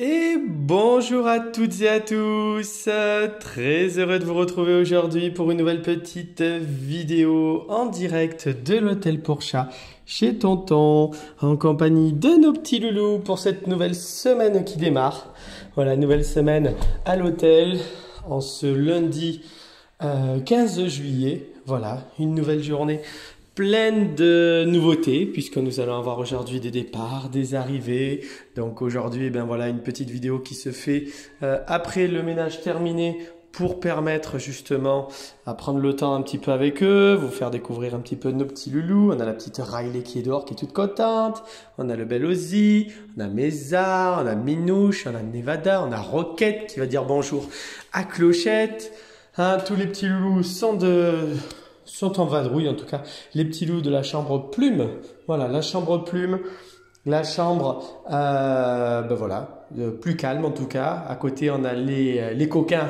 Et bonjour à toutes et à tous, très heureux de vous retrouver aujourd'hui pour une nouvelle petite vidéo en direct de l'hôtel pour chat chez Tonton, en compagnie de nos petits loulous pour cette nouvelle semaine qui démarre. Voilà, nouvelle semaine à l'hôtel en ce lundi 15 juillet. Voilà, une nouvelle journée pleine de nouveautés puisque nous allons avoir aujourd'hui des départs, des arrivées. Donc aujourd'hui, ben voilà, une petite vidéo qui se fait après le ménage terminé pour permettre justement à prendre le temps un petit peu avec eux, vous faire découvrir un petit peu nos petits loulous. On a la petite Riley qui est dehors, qui est toute contente. On a le bel Ozzy, on a Mesa, on a Minouche, on a Nevada, on a Roquette qui va dire bonjour à Clochette. Hein, tous les petits loulous sont en vadrouille, en tout cas les petits loups de la chambre plume. Voilà, la chambre plume, la chambre ben voilà, plus calme en tout cas. À côté, on a les coquins,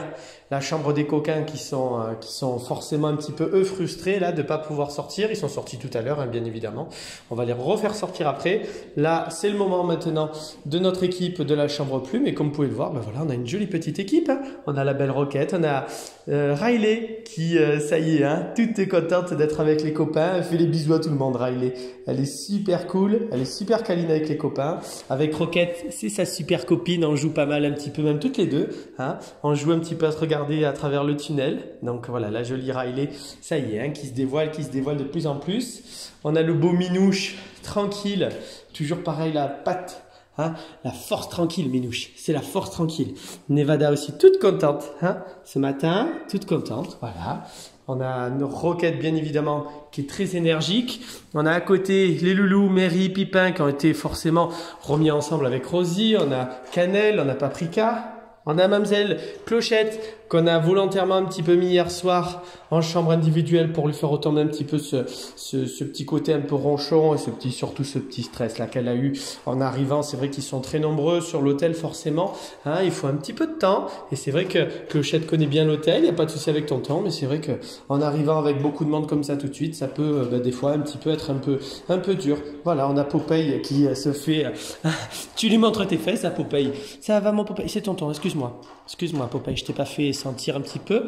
la chambre des coquins qui sont forcément un petit peu eux frustrés là de pas pouvoir sortir. Ils sont sortis tout à l'heure, hein, bien évidemment. On va les refaire sortir après. Là, c'est le moment maintenant de notre équipe de la chambre plume. Et comme vous pouvez le voir, ben voilà, on a une jolie petite équipe. Hein. On a la belle Roquette, on a Riley qui, ça y est, hein, toute est contente d'être avec les copains. Elle fait les bisous à tout le monde, Riley. Elle est super cool, elle est super câline avec les copains. Avec Roquette, c'est sa super copine. On joue pas mal un petit peu, même toutes les deux. Hein. On joue un petit peu à se regarder à travers le tunnel. Donc voilà, la jolie Riley, ça y est, hein, qui se dévoile de plus en plus. On a le beau Minouche, tranquille, toujours pareil, la patte. Hein, la force tranquille, Minouche. C'est la force tranquille. Nevada aussi, toute contente. Hein, ce matin, toute contente. Voilà. On a nos Roquettes, bien évidemment, qui est très énergique. On a à côté les loulous, Mary, Pipin, qui ont été forcément remis ensemble avec Rosie. On a Cannelle, on a Paprika. On a Mademoiselle Clochette qu'on a volontairement un petit peu mis hier soir en chambre individuelle pour lui faire retomber un petit peu ce petit côté un peu ronchon et surtout ce petit stress là qu'elle a eu en arrivant. C'est vrai qu'ils sont très nombreux sur l'hôtel forcément. Hein, il faut un petit peu de temps et c'est vrai que Clochette connaît bien l'hôtel. Il n'y a pas de souci avec Tonton, mais c'est vrai que en arrivant avec beaucoup de monde comme ça tout de suite, ça peut des fois un petit peu être un peu dur. Voilà, on a Popeye qui se fait. Tu lui montres tes fesses à Popeye. Ça va mon Popeye, c'est Tonton. Excuse-moi Popeye, je t'ai pas fait sentir un petit peu.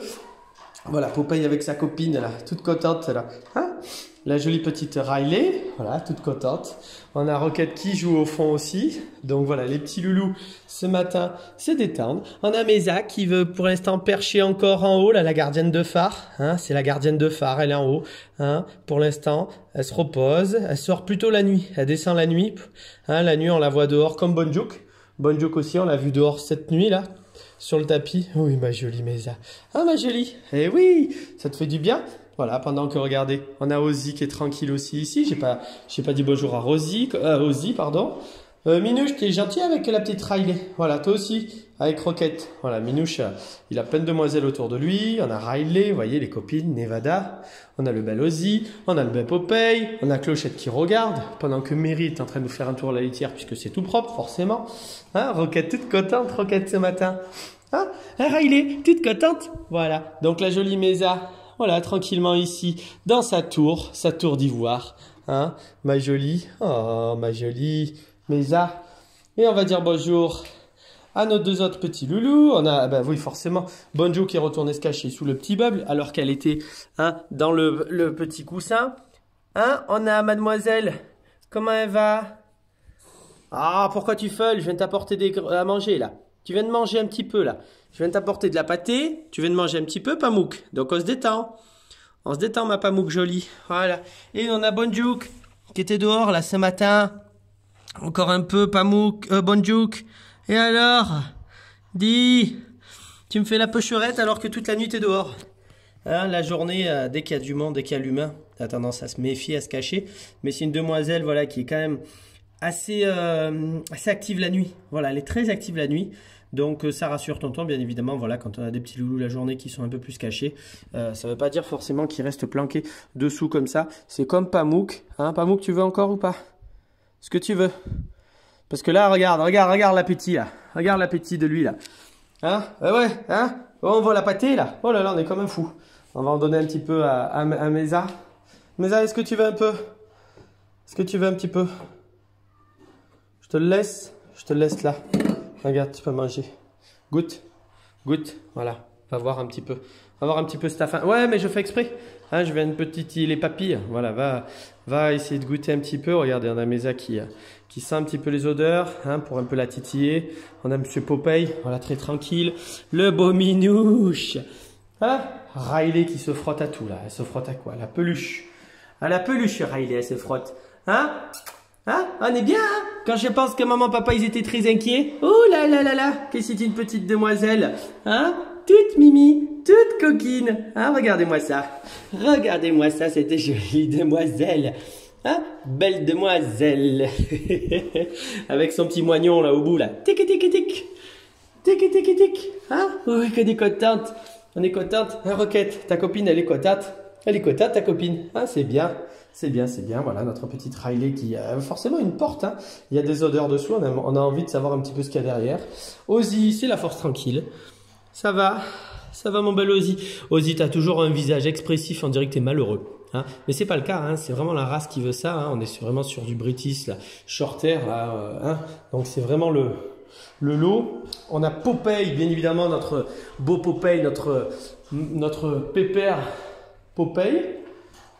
Voilà, Popeye avec sa copine là, toute contente là. Hein, la jolie petite Riley, voilà, toute contente. On a Roquette qui joue au fond aussi. Donc voilà, les petits loulous ce matin se détendent. On a Mesa qui veut pour l'instant percher encore en haut, là, la gardienne de phare. Hein, c'est la gardienne de phare, elle est en haut. Hein, pour l'instant, elle se repose. Elle sort plutôt la nuit. Elle descend la nuit. Hein, la nuit, on la voit dehors comme Bonjouk. Bonjouk aussi, on l'a vu dehors cette nuit là. Sur le tapis. Oui, ma jolie Mesa. Ah, ma jolie. Eh oui, ça te fait du bien. Voilà, pendant que, regardez, on a Ozzy qui est tranquille aussi ici. J'ai pas dit bonjour à Ozzy, pardon. Minouche, t'es gentil avec la petite Riley. Voilà, toi aussi, avec Roquette. Voilà, Minouche, il a plein de demoiselles autour de lui. On a Riley, vous voyez, les copines, Nevada. On a le bel Ozzy, on a le bel Popeye, on a Clochette qui regarde, pendant que Mary est en train de nous faire un tour à la litière, puisque c'est tout propre, forcément. Hein, Roquette toute contente, Roquette ce matin. Hein, Riley, toute contente. Voilà, donc la jolie Mesa, voilà, tranquillement ici, dans sa tour d'ivoire. Hein, ma jolie, oh, ma jolie Mesa. Et on va dire bonjour à nos deux autres petits loulous. On a, ben oui, forcément, Bonjo qui est retournée se cacher sous le petit meuble alors qu'elle était hein, dans le petit coussin. Hein, on a Mademoiselle. Comment elle va? Ah, pourquoi tu feules? Je viens de t'apporter à manger là. Tu viens de manger un petit peu là. Je viens de t'apporter de la pâtée. Tu viens de manger un petit peu, Pamouk. Donc on se détend. On se détend, ma Pamouk jolie. Voilà. Et on a Bonjouk qui était dehors là ce matin. Encore un peu, Pamouk, Bonjouk. Et alors, dis, tu me fais la pecherette alors que toute la nuit t'es dehors. Hein, la journée, dès qu'il y a du monde, dès qu'il y a l'humain, t'as tendance à se méfier, à se cacher. Mais c'est une demoiselle, voilà, qui est quand même assez active la nuit. Voilà, elle est très active la nuit. Donc ça rassure Tonton, bien évidemment. Voilà, quand on a des petits loulous la journée qui sont un peu plus cachés, ça ne veut pas dire forcément qu'ils restent planqués dessous comme ça. C'est comme Pamouk. Hein, Pamouk, tu veux encore ou pas? Ce que tu veux. Parce que là, regarde l'appétit là. Regarde l'appétit de lui là. Hein? Ouais, hein? Oh, on voit la pâtée là. Oh là là, on est comme un fou. On va en donner un petit peu à Mesa. Mesa, est-ce que tu veux un peu? Est-ce que tu veux un petit peu? Je te le laisse là. Regarde, tu peux manger. Goûte. Goûte. Voilà. Va voir un petit peu. Va voir un petit peu cette faim. Ouais, mais je fais exprès. Hein, je viens de petitiller les papilles. Voilà, va essayer de goûter un petit peu. Regardez, on a Mesa qui sent un petit peu les odeurs, hein, pour un peu la titiller. On a Monsieur Popeye, voilà, très tranquille. Le beau minouche. Hein, Riley qui se frotte à tout là. Elle se frotte à quoi? À la peluche. À la peluche, Riley, elle se frotte. Hein? Hein? On est bien, hein? Quand je pense que maman, papa, ils étaient très inquiets. Oh là là là là, que c'est une petite demoiselle. Hein? Toute mimi, toute coquine. Hein? Regardez-moi ça. Regardez-moi ça, cette jolie demoiselle. Hein? Belle demoiselle. Avec son petit moignon là au bout là. Tic tic tic tic. Tic tic tic. Hein? Oui, que des contentes. On est contente. Hein, Roquette, ta copine, elle est contente. Elle est contente, ta copine. Hein, c'est bien. C'est bien, c'est bien. Voilà, notre petite Riley qui a forcément une porte. Hein. Il y a des odeurs dessous. On a envie de savoir un petit peu ce qu'il y a derrière. Ozzy, c'est la force tranquille. Ça va mon bel Ozzy. Ozzy, tu as toujours un visage expressif. On dirait que tu es malheureux. Hein. Mais c'est pas le cas. Hein. C'est vraiment la race qui veut ça. Hein. On est vraiment sur du British, là. Shorthair. Là, hein. Donc c'est vraiment le lot. On a Popeye, bien évidemment, notre beau Popeye, notre pépère Popeye.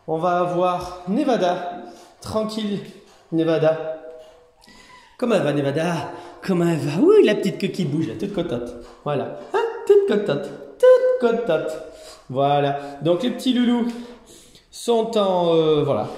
On va avoir Nevada, tranquille Nevada. Comment elle va Nevada? Comment elle va? Oui, la petite queue qui bouge, là, toute contente. Voilà, hein, toute contente, toute contente. Voilà, donc les petits loulous sont en... voilà.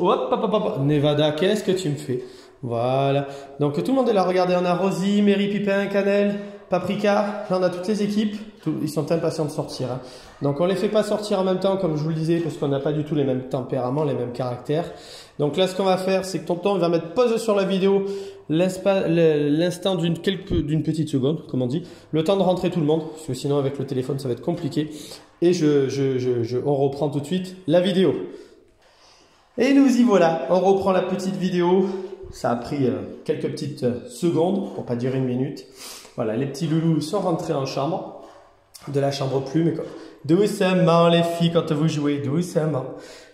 Hop. Nevada, qu'est-ce que tu me fais? Voilà, donc tout le monde est là, regardez, on a Rosie, Mary, Pipin, Cannelle, Paprika, là on a toutes les équipes, ils sont impatients de sortir. Hein. Donc on ne les fait pas sortir en même temps comme je vous le disais parce qu'on n'a pas du tout les mêmes tempéraments, les mêmes caractères. Donc là ce qu'on va faire c'est que tonton il va mettre pause sur la vidéo l'instant d'une petite seconde, comme on dit, le temps de rentrer tout le monde, parce que sinon avec le téléphone ça va être compliqué. Et on reprend tout de suite la vidéo. Et nous y voilà, on reprend la petite vidéo. Ça a pris quelques petites secondes, pour pas dire une minute. Voilà, les petits loulous sont rentrés en chambre, de la chambre plume. Doucement les filles quand vous jouez, doucement,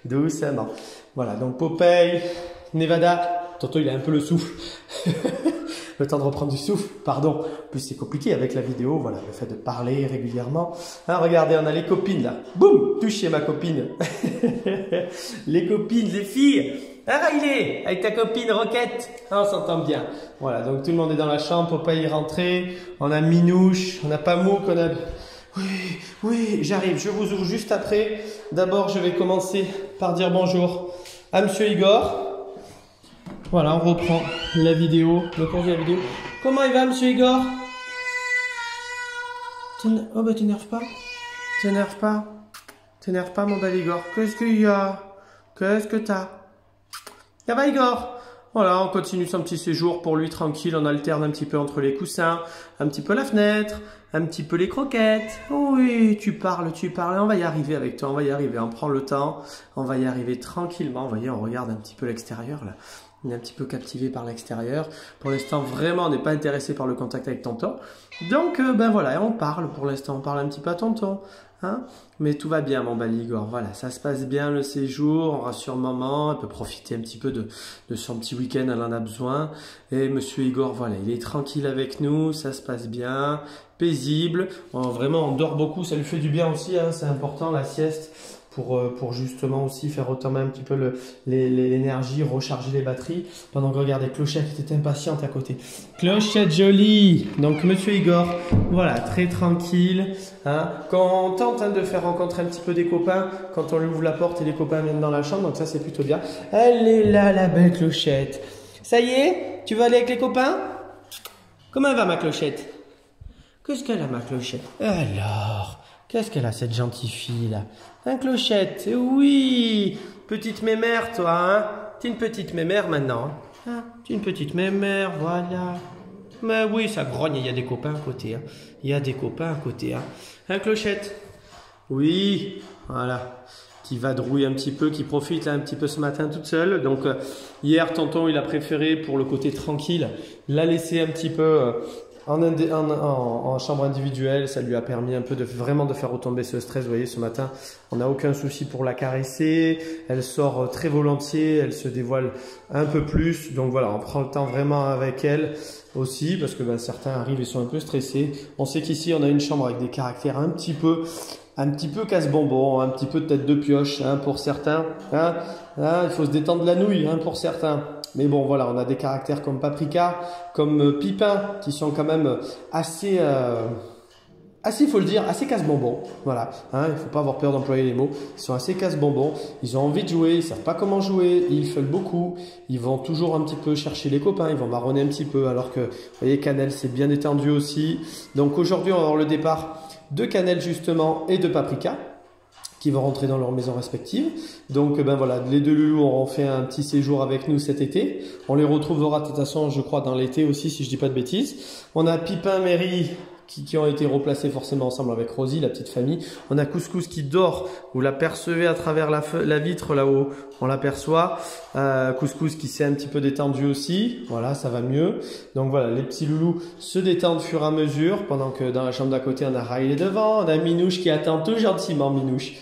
doucement. Voilà, donc Popeye, Nevada, tonton il a un peu le souffle. Le temps de reprendre du souffle, pardon. En plus c'est compliqué avec la vidéo, voilà, le fait de parler régulièrement. Hein, regardez, on a les copines là. Boum, touchez ma copine. Les copines, les filles. Ah, il est avec ta copine Roquette. Ah, on s'entend bien. Voilà, donc tout le monde est dans la chambre, Popeye est rentré. On a Minouche, on a Pamouk, on a... Oui, j'arrive, je vous ouvre juste après. D'abord, je vais commencer par dire bonjour à Monsieur Igor. Voilà, on reprend la vidéo, le cours de la vidéo. Comment il va, Monsieur Igor? Oh, bah t'énerve pas. T'énerve pas. T'énerve pas, mon bel Igor. Qu'est-ce qu'il y a? Qu'est-ce que t'as? Ça va, Igor? Voilà, on continue son petit séjour pour lui tranquille. On alterne un petit peu entre les coussins, un petit peu la fenêtre, un petit peu les croquettes. Oui, tu parles. On va y arriver avec toi, on va y arriver. On prend le temps, on va y arriver tranquillement. Vous voyez, on regarde un petit peu l'extérieur là. On est un petit peu captivé par l'extérieur. Pour l'instant, vraiment, on n'est pas intéressé par le contact avec tonton. Donc, ben voilà, on parle pour l'instant. On parle un petit peu à tonton. Hein, mais tout va bien, mon bel Igor. Voilà, ça se passe bien le séjour. On rassure maman. Elle peut profiter un petit peu de son petit week-end. Elle en a besoin. Et Monsieur Igor, voilà, il est tranquille avec nous. Ça se passe bien. Paisible. Vraiment, on dort beaucoup. Ça lui fait du bien aussi. Hein, c'est important, la sieste. Pour justement aussi faire retomber un petit peu l'énergie, recharger les batteries. Pendant que regardez, Clochette était impatiente à côté. Clochette jolie. Donc Monsieur Igor, voilà, très tranquille. Hein. Quand on tente de faire rencontrer un petit peu des copains, quand on lui ouvre la porte et les copains viennent dans la chambre, donc ça c'est plutôt bien. Elle est là, la belle Clochette. Ça y est, tu vas aller avec les copains? Comment elle va ma Clochette? Qu'est-ce qu'elle a ma Clochette? Alors, qu'est-ce qu'elle a cette gentille fille là? Un Clochette, oui, petite mémère toi, hein. T'es une petite mémère maintenant, hein. T'es une petite mémère, voilà. Mais oui, ça grogne, il y a des copains à côté, hein. Il y a des copains à côté, hein. Un Clochette, oui, voilà. Qui vadrouille un petit peu, qui profite là un petit peu ce matin toute seule. Donc hier, tonton, il a préféré pour le côté tranquille, la laisser un petit peu en chambre individuelle, ça lui a permis un peu vraiment de faire retomber ce stress. Vous voyez, ce matin, on n'a aucun souci pour la caresser. Elle sort très volontiers, elle se dévoile un peu plus. Donc voilà, on prend le temps vraiment avec elle aussi parce que certains arrivent et sont un peu stressés. On sait qu'ici, on a une chambre avec des caractères un petit peu casse-bonbon, un petit peu de tête de pioche pour certains. Il faut se détendre la nouille pour certains. Mais bon, voilà, on a des caractères comme Paprika, comme Pipin, qui sont quand même assez, faut le dire, assez casse-bonbons. Voilà, il ne faut pas avoir peur d'employer les mots. Ils sont assez casse-bonbons. Ils ont envie de jouer, ils ne savent pas comment jouer, ils veulent beaucoup. Ils vont toujours un petit peu chercher les copains, ils vont marronner un petit peu. Alors que, vous voyez, Cannelle, c'est bien détendu aussi. Donc aujourd'hui, on va avoir le départ de Cannelle justement et de Paprika, qui vont rentrer dans leurs maisons respectives. Donc voilà, les deux loulous auront fait un petit séjour avec nous cet été. On les retrouvera de toute façon, je crois, dans l'été aussi, si je dis pas de bêtises. On a Pipin, Mary, qui ont été replacés forcément ensemble avec Rosie, la petite famille. On a Couscous qui dort, vous l'apercevez à travers la vitre là-haut, on l'aperçoit. Couscous qui s'est un petit peu détendu aussi, voilà, ça va mieux. Donc voilà, les petits loulous se détendent au fur et à mesure, pendant que dans la chambre d'à côté, on a Riley devant, on a Minouche qui attend tout gentiment, Minouche.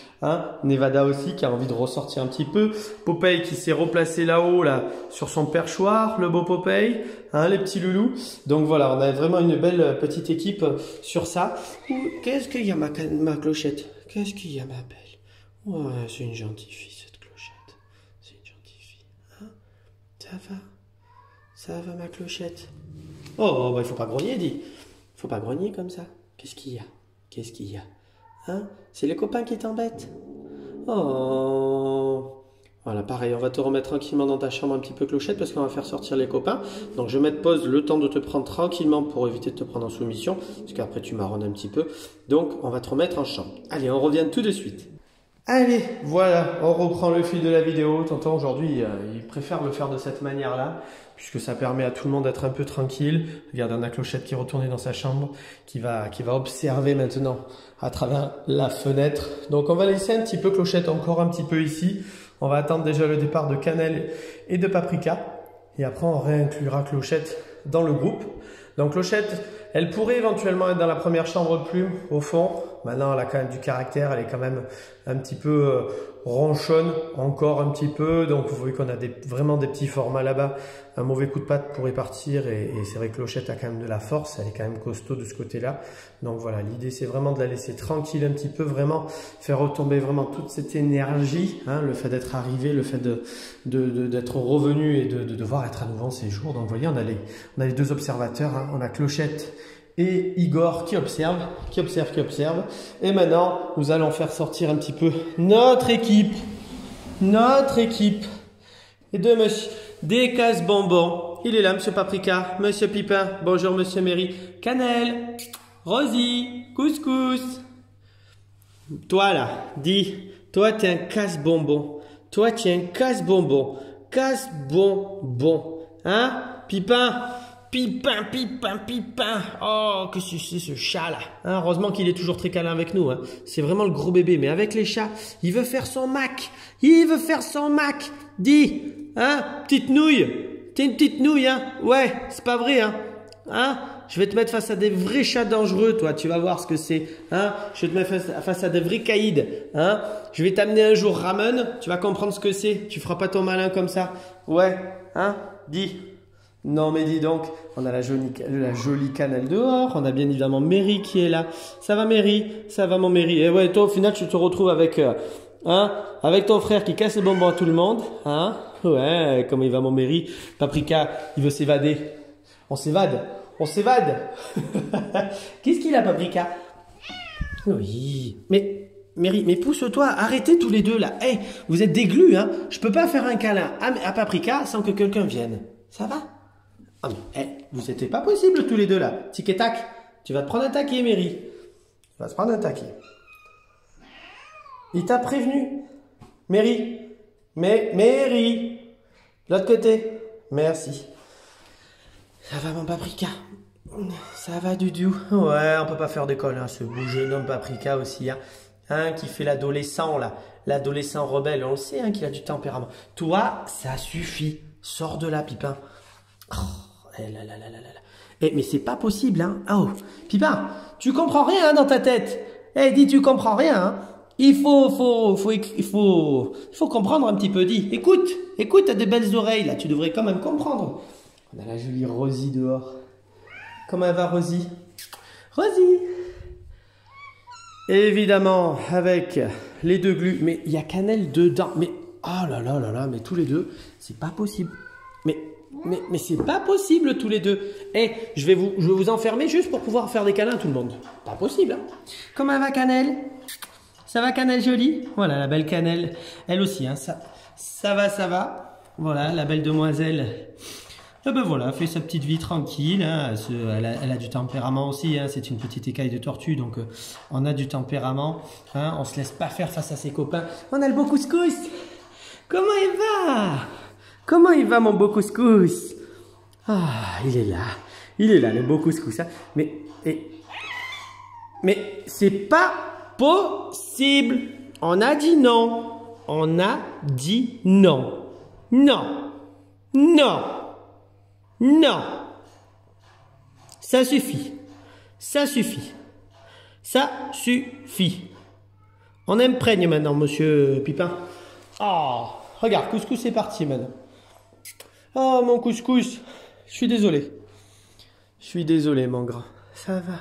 Nevada aussi qui a envie de ressortir un petit peu. Popeye qui s'est replacé là-haut là, sur son perchoir, le beau Popeye, les petits loulous. Donc voilà, on a vraiment une belle petite équipe sur ça. Qu'est-ce qu'il y a ma clochette? Qu'est-ce qu'il y a ma belle? Ouais, c'est une gentille fille cette clochette. C'est une gentille fille. Ça va ma clochette? Oh, il faut pas grogner, dis. Faut pas grogner comme ça. Qu'est-ce qu'il y a? Qu'est-ce qu'il y a? C'est les copains qui t'embêtent. Oh. Voilà, pareil, on va te remettre tranquillement dans ta chambre un petit peu clochette parce qu'on va faire sortir les copains. Donc je vais mettre pause le temps de te prendre tranquillement pour éviter de te prendre en soumission. Parce qu'après tu marronnes un petit peu. Donc on va te remettre en chambre. Allez, on revient tout de suite. Allez, voilà, on reprend le fil de la vidéo. Tonton aujourd'hui, il préfère le faire de cette manière-là, puisque ça permet à tout le monde d'être un peu tranquille. Regardez, on a Clochette qui est retournée dans sa chambre, qui va observer maintenant à travers la fenêtre. Donc on va laisser un petit peu Clochette encore un petit peu ici. On va attendre déjà le départ de Cannelle et de Paprika. Et après, on réinclura Clochette dans le groupe. Donc Clochette, elle pourrait éventuellement être dans la première chambre de plume, au fond. Maintenant, elle a quand même du caractère, elle est quand même un petit peu ronchonne, encore un petit peu. Donc vous voyez qu'on a vraiment des petits formats là-bas. Un mauvais coup de patte pourrait partir et c'est vrai que Clochette a quand même de la force, elle est quand même costaud de ce côté-là. Donc voilà, l'idée c'est vraiment de la laisser tranquille un petit peu, vraiment faire retomber vraiment toute cette énergie, le fait d'être arrivé, le fait d'être revenu et de devoir être à nouveau en séjour. Donc vous voyez, on a les deux observateurs, on a Clochette et Igor qui observe. Et maintenant, nous allons faire sortir un petit peu notre équipe et des casse-bonbons. Il est là, Monsieur Paprika, Monsieur Pipin, bonjour Monsieur Mary, Cannelle, Rosie, Couscous. Toi là, dis, toi t'es un casse-bonbon. Casse-bonbon. Pipin. Oh, que c'est ce chat là. Heureusement qu'il est toujours très câlin avec nous. C'est vraiment le gros bébé. Mais avec les chats, il veut faire son Mac. Dis, petite nouille. T'es une petite nouille, Ouais, c'est pas vrai, Je vais te mettre face à des vrais chats dangereux, toi. Tu vas voir ce que c'est, Je vais te mettre face à des vrais caïds, Je vais t'amener un jour ramen. Tu vas comprendre ce que c'est. Tu feras pas ton malin comme ça. Ouais, Dis. Non mais dis donc, on a la jolie Cannelle dehors, on a bien évidemment Mary qui est là. Ça va Mary? Ça va mon Mary? Et ouais, toi au final tu te retrouves avec ton frère qui casse les bonbons à tout le monde. Ouais, comment il va mon Mary? Paprika, il veut s'évader. On s'évade. Qu'est-ce qu'il a Paprika? Oui, mais Mary, mais pousse-toi, arrêtez tous les deux là. Hey, vous êtes des glues, Je peux pas faire un câlin à Paprika sans que quelqu'un vienne. Ça va? Vous n'étiez pas possible tous les deux là. Tic et tac. Tu vas te prendre un taquet, Mary. Tu vas te prendre un taquet. Il t'a prévenu. Mary. Mary. L'autre côté. Merci. Ça va mon Paprika? Ça va Doudou? Ouais, on peut pas faire d'école, ce beau jeune homme Paprika aussi, qui fait l'adolescent là. L'adolescent rebelle, on le sait, qu'il a du tempérament. Toi, ça suffit. Sors de là, Pipin. Oh, là. Eh, mais c'est pas possible, hein. Oh, Pipin, tu comprends rien hein, dans ta tête. Eh, dis, tu comprends rien, hein. Il faut comprendre un petit peu. Dis, écoute, t'as des belles oreilles, là. Tu devrais quand même comprendre. On a la jolie Rosie dehors. Comment elle va, Rosie? Rosie! Évidemment, avec les deux glues. Mais il y a cannelle dedans. Mais, oh là là là là, mais tous les deux, c'est pas possible. Mais c'est pas possible tous les deux. Eh, je vais vous enfermer juste pour pouvoir faire des câlins à tout le monde. Pas possible, hein. Comment va Cannelle? Ça va Cannelle jolie? Voilà, la belle Cannelle. Elle aussi, hein. Ça va. Voilà, la belle demoiselle. Et ben voilà, fait sa petite vie tranquille. Hein. Elle a du tempérament aussi. Hein. C'est une petite écaille de tortue, donc on a du tempérament. Hein. On se laisse pas faire face à ses copains. On a le beau couscous. Comment il va? Comment il va mon beau couscous? Ah, il est là le beau couscous. Hein. Mais c'est pas possible. On a dit non. On a dit non. Non. Non. Non. Ça suffit. Ça suffit. Ça suffit. On imprègne maintenant, monsieur Pipin. Oh, regarde, couscous c'est parti maintenant. Oh mon couscous, je suis désolé. Je suis désolé mon grand. Ça va.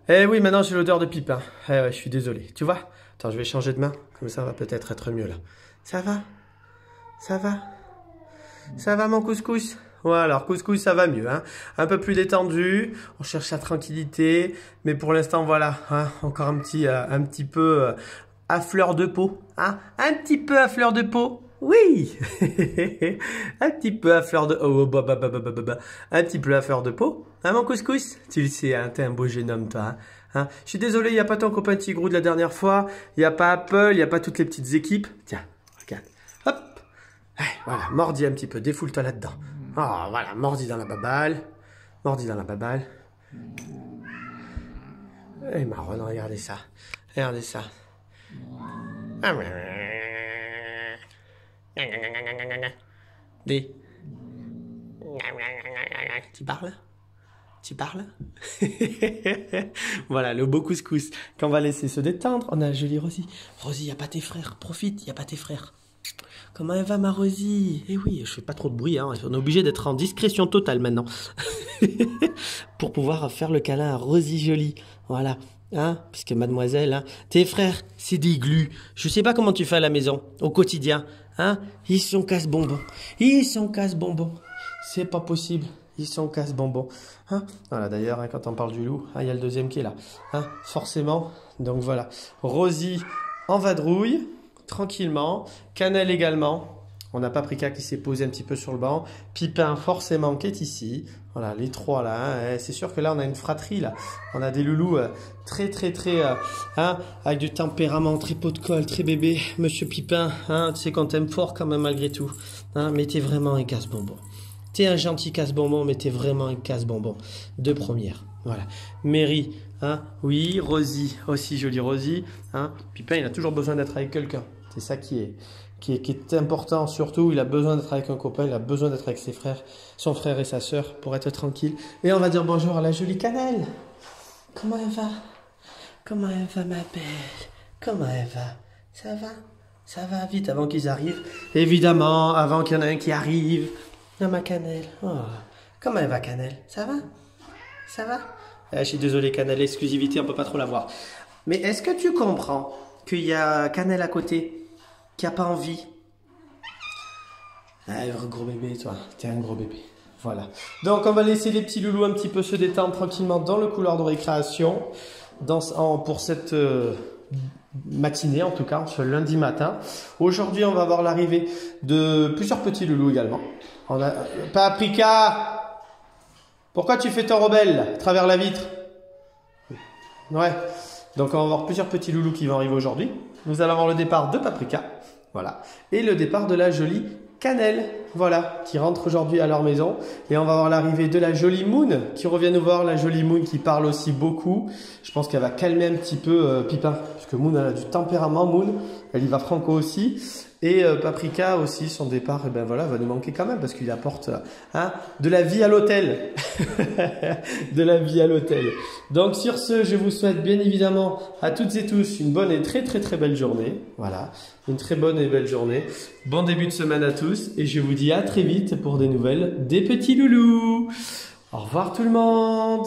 Eh oui, maintenant j'ai l'odeur de Pipin. Eh ouais, je suis désolé. Tu vois? Attends, je vais changer de main. Comme ça va peut-être être mieux là. Ça va? Ça va? Ça va mon couscous? Ouais, alors couscous ça va mieux. Hein. Un peu plus détendu. On cherche la tranquillité. Mais pour l'instant voilà. Hein, encore un petit peu à fleur de peau. Hein, un petit peu à fleur de peau. Oui. Un petit peu à fleur de... Oh, un petit peu à fleur de peau. Hein, mon couscous? Tu le sais, hein, t'es un beau jeune homme, toi. Hein. Je suis désolé, il n'y a pas ton copain Tigrou de la dernière fois. Il n'y a pas Apple, il n'y a pas toutes les petites équipes. Tiens, regarde. Hop. Allez, voilà, mordi un petit peu, défoule-toi là-dedans. Oh, voilà, mordi dans la baballe. Mordi dans la baballe. Et marron, regardez ça. Regardez ça. Des. Tu parles? Tu parles? Voilà, le beau couscous qu'on va laisser se détendre. On a la jolie Rosie. Rosie, il n'y a pas tes frères. Profite, il n'y a pas tes frères. Comment elle va ma Rosie? Eh oui, je fais pas trop de bruit. Hein. On est obligé d'être en discrétion totale maintenant. Pour pouvoir faire le câlin à Rosie jolie. Voilà. Hein, puisque mademoiselle, hein, tes frères, c'est des glues. Je sais pas comment tu fais à la maison, au quotidien. Hein, ils sont casse-bonbons. Ils sont casse-bonbons. C'est pas possible. Ils sont casse-bonbons. Hein, voilà, d'ailleurs, hein, quand on parle du loup, il y a le deuxième qui est là. Hein, forcément. Donc voilà. Rosie en vadrouille, tranquillement. Cannelle également. On a Paprika qui s'est posé un petit peu sur le banc. Pipin forcément qui est ici. Voilà, les trois là. Hein. C'est sûr que là, on a une fratrie là. On a des loulous très, hein, avec du tempérament, très pot de colle, très bébé. Monsieur Pipin, hein, tu sais qu'on t'aime fort quand même malgré tout. Hein, mais t'es vraiment un casse-bonbon. T'es un gentil casse-bonbon, mais t'es vraiment un casse-bonbon. De première. Voilà. Mary, hein, oui. Rosie, aussi jolie Rosie. Hein. Pipin, il a toujours besoin d'être avec quelqu'un. C'est ça qui est important, surtout, il a besoin d'être avec un copain, il a besoin d'être avec ses frères, son frère et sa sœur, pour être tranquille. Et on va dire bonjour à la jolie Cannelle. Comment elle va? Comment elle va, ma belle? Comment elle va? Ça va? Ça va vite avant qu'ils arrivent. Évidemment, avant qu'il y en ait un qui arrive. Non, ma Cannelle. Oh. Comment elle va, Cannelle? Ça va? Ça va? Je suis désolé, Cannelle, l'exclusivité, on peut pas trop la voir. Mais est-ce que tu comprends qu'il y a Cannelle à côté qui a pas envie? Ah, gros bébé, toi. T'es un gros bébé. Voilà. Donc, on va laisser les petits loulous un petit peu se détendre tranquillement dans le couloir de récréation. Pour cette matinée, en tout cas, ce lundi matin. Aujourd'hui, on va avoir l'arrivée de plusieurs petits loulous également. On a Paprika! Pourquoi tu fais ton rebelle à travers la vitre? Ouais. Donc, on va avoir plusieurs petits loulous qui vont arriver aujourd'hui. Nous allons avoir le départ de Paprika. Voilà. Et le départ de la jolie Cannelle. voilà, qui rentrent aujourd'hui à leur maison. Et on va voir l'arrivée de la jolie Moon qui revient nous voir. La jolie Moon qui parle aussi beaucoup. Je pense qu'elle va calmer un petit peu Pipin. Parce que Moon, elle a du tempérament, Moon. Elle y va franco aussi. Et Paprika aussi, son départ, ben voilà, va nous manquer quand même parce qu'il apporte de la vie à l'hôtel. De la vie à l'hôtel. Donc sur ce, je vous souhaite bien évidemment à toutes et tous une bonne et très belle journée. Voilà, une très bonne et belle journée. Bon début de semaine à tous et je vous dis à très vite pour des nouvelles des petits loulous. Au revoir tout le monde.